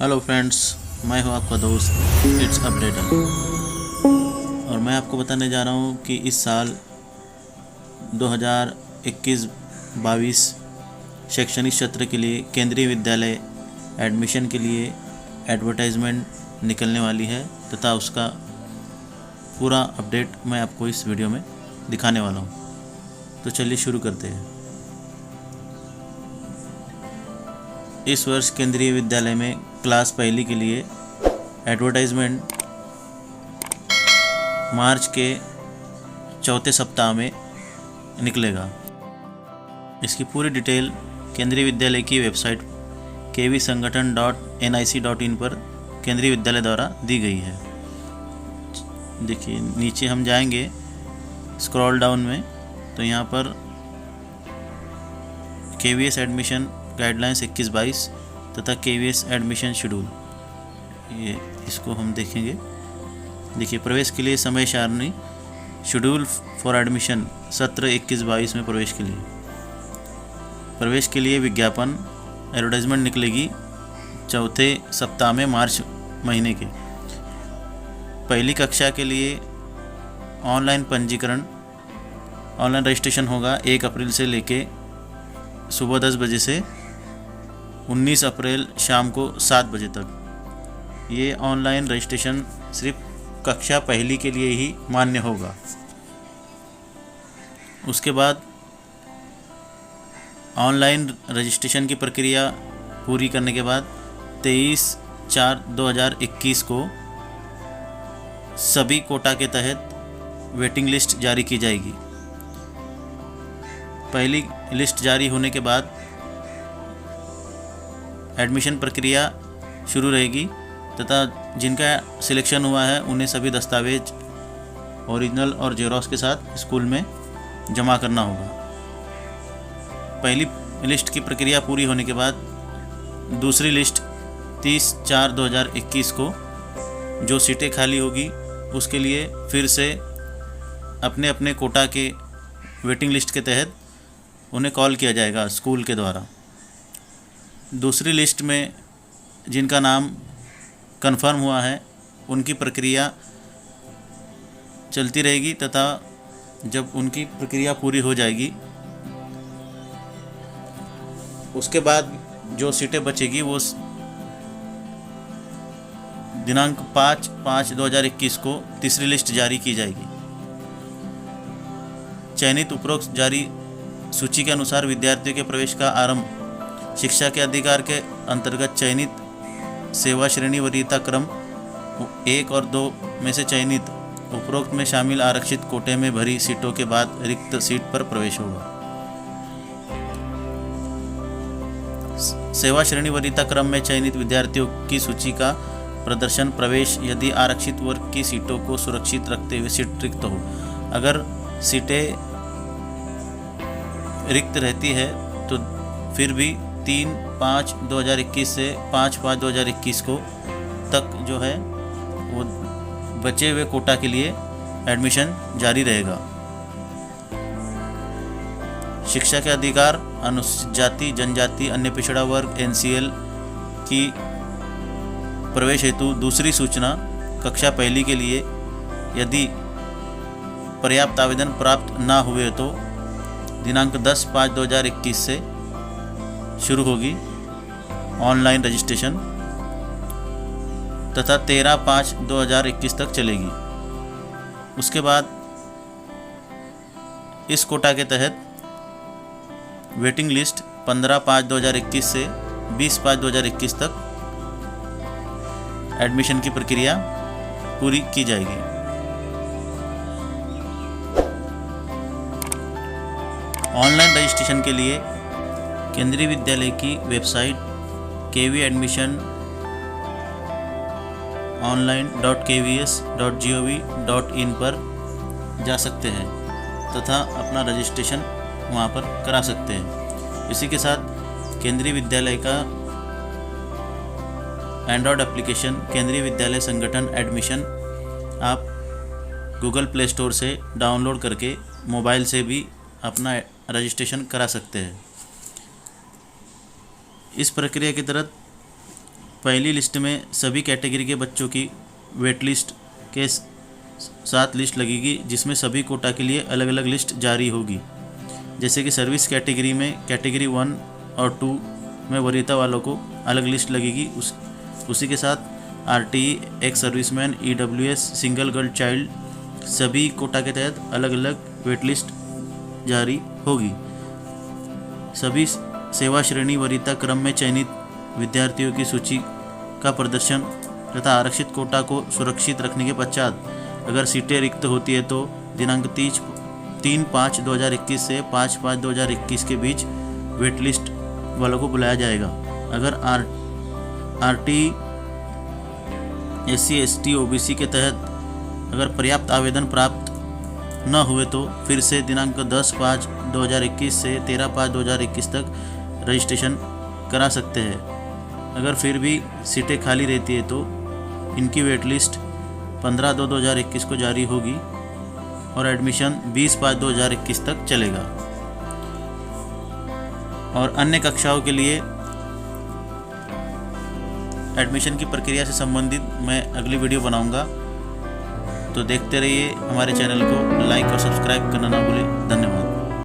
Hello friends, मैं हूं आपका दोस्त इट्स अपडेटर और मैं आपको बताने जा रहा हूं कि इस साल 2021-22 शैक्षणिक सत्र के लिए केंद्रीय विद्यालय एडमिशन के लिए एडवर्टाइजमेंट निकलने वाली है तथा उसका पूरा अपडेट मैं आपको इस वीडियो में दिखाने वाला हूं। तो चलिए शुरू करते हैं। इस वर्ष केंद्रीय विद्यालय में क्लास पहली के लिए एडवर्टाइजमेंट मार्च के चौथे सप्ताह में निकलेगा। इसकी पूरी डिटेल केंद्रीय विद्यालय की वेबसाइट kvsangathan.nic.in पर केंद्रीय विद्यालय द्वारा दी गई है। देखिए नीचे हम जाएंगे स्क्रॉल डाउन में तो यहाँ पर KVS एडमिशन गाइडलाइंस 21-22 तथा KVS एडमिशन शेड्यूल, ये इसको हम देखेंगे। देखिए प्रवेश के लिए समय सारणी, शेड्यूल फॉर एडमिशन सत्र 21-22 में प्रवेश के लिए विज्ञापन एडवर्टाइजमेंट निकलेगी चौथे सप्ताह में मार्च महीने के। पहली कक्षा के लिए ऑनलाइन पंजीकरण, ऑनलाइन रजिस्ट्रेशन होगा 1 अप्रैल से लेके सुबह 10 बजे से 19 अप्रैल शाम को 7 बजे तक। ये ऑनलाइन रजिस्ट्रेशन सिर्फ कक्षा पहली के लिए ही मान्य होगा। उसके बाद ऑनलाइन रजिस्ट्रेशन की प्रक्रिया पूरी करने के बाद 23/4/2021 को सभी कोटा के तहत वेटिंग लिस्ट जारी की जाएगी। पहली लिस्ट जारी होने के बाद एडमिशन प्रक्रिया शुरू रहेगी तथा जिनका सिलेक्शन हुआ है उन्हें सभी दस्तावेज ओरिजिनल और जेरोक्स के साथ स्कूल में जमा करना होगा। पहली लिस्ट की प्रक्रिया पूरी होने के बाद दूसरी लिस्ट 30/4/2021 को जो सीटें खाली होगी उसके लिए फिर से अपने अपने कोटा के वेटिंग लिस्ट के तहत उन्हें कॉल किया जाएगा स्कूल के द्वारा। दूसरी लिस्ट में जिनका नाम कंफर्म हुआ है उनकी प्रक्रिया चलती रहेगी तथा जब उनकी प्रक्रिया पूरी हो जाएगी उसके बाद जो सीटें बचेगी वो दिनांक 5/5/2021 को तीसरी लिस्ट जारी की जाएगी। चयनित उपरोक्त जारी सूची के अनुसार विद्यार्थियों के प्रवेश का आरंभ शिक्षा के अधिकार के अंतर्गत चयनित सेवा श्रेणी वरीयता क्रम 1 और 2 में से चयनित उपरोक्त में शामिल आरक्षित कोटे में भरी सीटों के बाद रिक्त सीट पर प्रवेश होगा। सेवा श्रेणी वरीयता क्रम में चयनित विद्यार्थियों की सूची का प्रदर्शन प्रवेश यदि आरक्षित वर्ग की सीटों को सुरक्षित रखते हुए सीट रिक्त हो। अगर सीटें रिक्त रहती है तो फिर भी 3/5/2021 से 5/5/2021 को तक जो है वो बचे हुए कोटा के लिए एडमिशन जारी रहेगा। शिक्षा के अधिकार अनुसूचित जाति जनजाति अन्य पिछड़ा वर्ग NCL की प्रवेश हेतु दूसरी सूचना कक्षा पहली के लिए यदि पर्याप्त आवेदन प्राप्त ना हुए तो दिनांक 10/5/2021 से शुरू होगी ऑनलाइन रजिस्ट्रेशन तथा 13/5/2021 तक चलेगी। उसके बाद इस कोटा के तहत वेटिंग लिस्ट 15/5/2021 से 20/5/2021 तक एडमिशन की प्रक्रिया पूरी की जाएगी। ऑनलाइन रजिस्ट्रेशन के लिए केंद्रीय विद्यालय की वेबसाइट kvadmission.online.kvs.gov.in पर जा सकते हैं तथा अपना रजिस्ट्रेशन वहां पर करा सकते हैं। इसी के साथ केंद्रीय विद्यालय का एंड्रॉयड एप्लीकेशन केंद्रीय विद्यालय संगठन एडमिशन आप गूगल प्ले स्टोर से डाउनलोड करके मोबाइल से भी अपना रजिस्ट्रेशन करा सकते हैं। इस प्रक्रिया के तहत पहली लिस्ट में सभी कैटेगरी के बच्चों की वेट लिस्ट के साथ लिस्ट लगेगी, जिसमें सभी कोटा के लिए अलग अलग लिस्ट जारी होगी। जैसे कि सर्विस कैटेगरी में कैटेगरी 1 और 2 में वरीयता वालों को अलग लिस्ट लगेगी। उसी के साथ RTE, ex serviceman, EWS, single girl child सभी कोटा के तहत अलग अलग वेट लिस्ट जारी होगी। सभी सेवा श्रेणी वरीयता क्रम में चयनित विद्यार्थियों की सूची का प्रदर्शन तथा आरक्षित कोटा को सुरक्षित रखने के पश्चात अगर सीटें रिक्त होती है तो दिनांक 3/5/2021 से 5/5/2021 के बीच वेट लिस्ट वालों को बुलाया जाएगा। अगर आरटी, SC, ST, OBC के तहत अगर पर्याप्त आवेदन प्राप्त न हुए तो फिर से दिनांक 10/5/2021 से 13/5/2021 तक रजिस्ट्रेशन करा सकते हैं। अगर फिर भी सीटें खाली रहती है तो इनकी वेट लिस्ट 15/2/2021 को जारी होगी और एडमिशन 20/5/2021 तक चलेगा। और अन्य कक्षाओं के लिए एडमिशन की प्रक्रिया से संबंधित मैं अगली वीडियो बनाऊंगा, तो देखते रहिए। हमारे चैनल को लाइक और सब्सक्राइब करना ना भूलें। धन्यवाद।